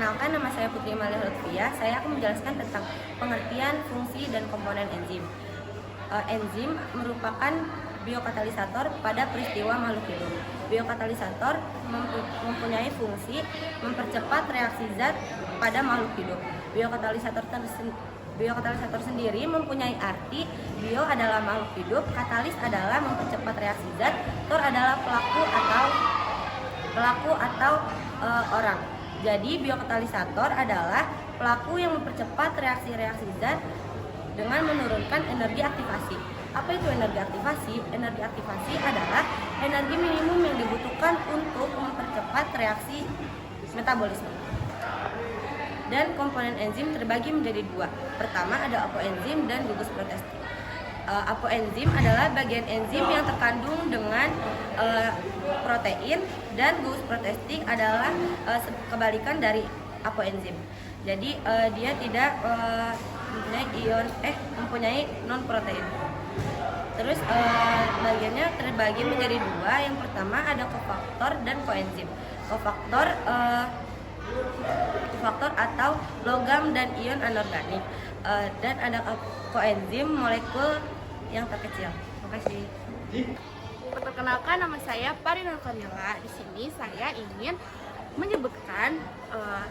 Perkenalkan, nama saya Putri Malia Lutfia. Saya akan menjelaskan tentang pengertian, fungsi, dan komponen enzim. Enzim merupakan biokatalisator pada peristiwa makhluk hidup. Biokatalisator mempunyai fungsi mempercepat reaksi zat pada makhluk hidup. Biokatalisator sendiri mempunyai arti bio adalah makhluk hidup, katalis adalah mempercepat reaksi zat, tor adalah pelaku atau orang. Jadi biokatalisator adalah pelaku yang mempercepat reaksi-reaksi zat dengan menurunkan energi aktivasi. Apa itu energi aktivasi? Energi aktivasi adalah energi minimum yang dibutuhkan untuk mempercepat reaksi metabolisme. Dan komponen enzim terbagi menjadi dua. Pertama ada apoenzim dan gugus protestik. Apoenzim adalah bagian enzim yang terkandung dengan protein, dan gugus protestik adalah kebalikan dari apoenzim. Jadi dia tidak mempunyai non protein. Terus bagiannya terbagi menjadi dua. Yang pertama ada kofaktor dan koenzim. Kofaktor atau logam dan ion anorganik, dan ada koenzim molekul yang terkecil. Terima kasih. Perkenalkan, nama saya Parinal Cornela. Di sini saya ingin menyebutkan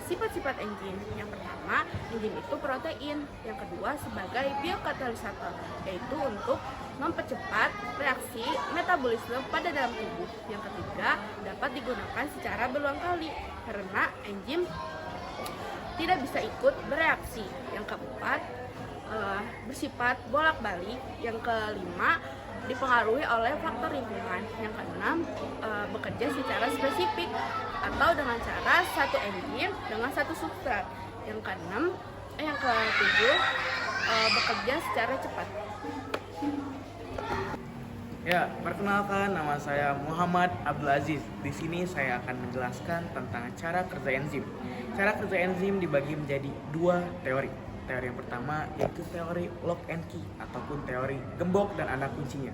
sifat-sifat enzim. Yang pertama, enzim itu protein. Yang kedua, sebagai biokatalisator, yaitu untuk mempercepat reaksi metabolisme pada dalam tubuh. Yang ketiga, dapat digunakan secara berulang kali karena enzim tidak bisa ikut bereaksi. Yang keempat, bersifat bolak-balik. Yang kelima, dipengaruhi oleh faktor lingkungan. Yang keenam, bekerja secara spesifik atau dengan cara satu enzim dengan satu substrat. Yang ketujuh, bekerja secara cepat. Ya, perkenalkan, nama saya Muhammad Abdul Aziz. Di sini saya akan menjelaskan tentang cara kerja enzim. Cara kerja enzim dibagi menjadi dua teori. Teori yang pertama yaitu teori lock and key ataupun teori gembok dan anak kuncinya.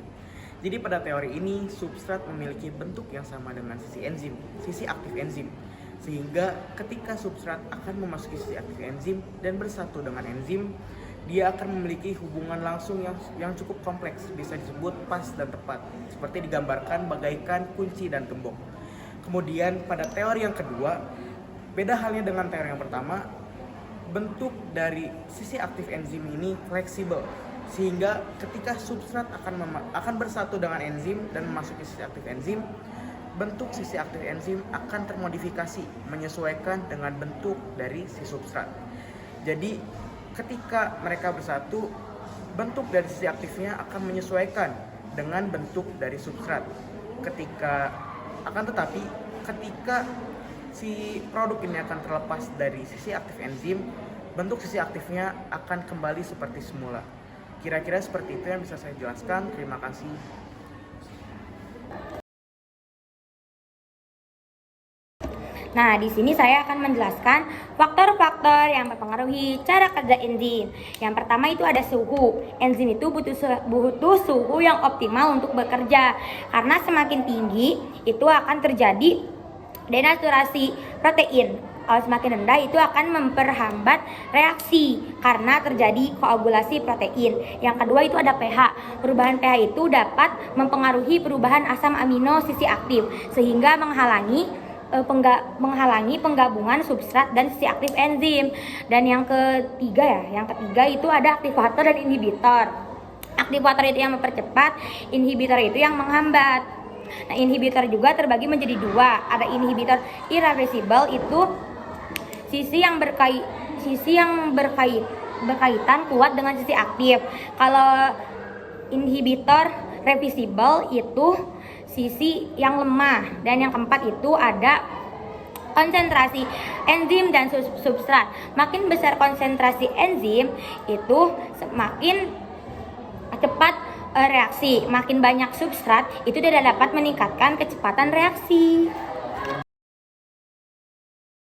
Jadi pada teori ini substrat memiliki bentuk yang sama dengan sisi enzim, sisi aktif enzim. Sehingga ketika substrat akan memasuki sisi aktif enzim dan bersatu dengan enzim, dia akan memiliki hubungan langsung yang cukup kompleks, bisa disebut pas dan tepat, seperti digambarkan bagaikan kunci dan gembok. Kemudian pada teori yang kedua, beda halnya dengan teori yang pertama, bentuk dari sisi aktif enzim ini fleksibel, sehingga ketika substrat akan bersatu dengan enzim dan memasuki sisi aktif enzim, bentuk sisi aktif enzim akan termodifikasi menyesuaikan dengan bentuk dari si substrat. Jadi ketika mereka bersatu, bentuk dari sisi aktifnya akan menyesuaikan dengan bentuk dari substrat. Tetapi ketika si produk ini akan terlepas dari sisi aktif enzim, bentuk sisi aktifnya akan kembali seperti semula. Kira-kira seperti itu yang bisa saya jelaskan. Terima kasih. Nah, di sini saya akan menjelaskan faktor-faktor yang mempengaruhi cara kerja enzim. Yang pertama itu ada suhu. Enzim itu butuh suhu yang optimal untuk bekerja. Karena semakin tinggi, itu akan terjadi denaturasi protein. Kalau semakin rendah, itu akan memperhambat reaksi karena terjadi koagulasi protein. Yang kedua itu ada pH. Perubahan pH itu dapat mempengaruhi perubahan asam amino sisi aktif, sehingga menghalangi penggabungan substrat dan sisi aktif enzim. Dan yang ketiga itu ada aktivator dan inhibitor. Aktivator itu yang mempercepat, inhibitor itu yang menghambat. Nah, inhibitor juga terbagi menjadi dua. Ada inhibitor irreversible, itu sisi yang berkaitan kuat dengan sisi aktif. Kalau inhibitor reversible itu sisi yang lemah. Dan yang keempat itu ada konsentrasi enzim dan substrat. Makin besar konsentrasi enzim, itu semakin cepat reaksi. Makin banyak substrat, itu tidak dapat meningkatkan kecepatan reaksi.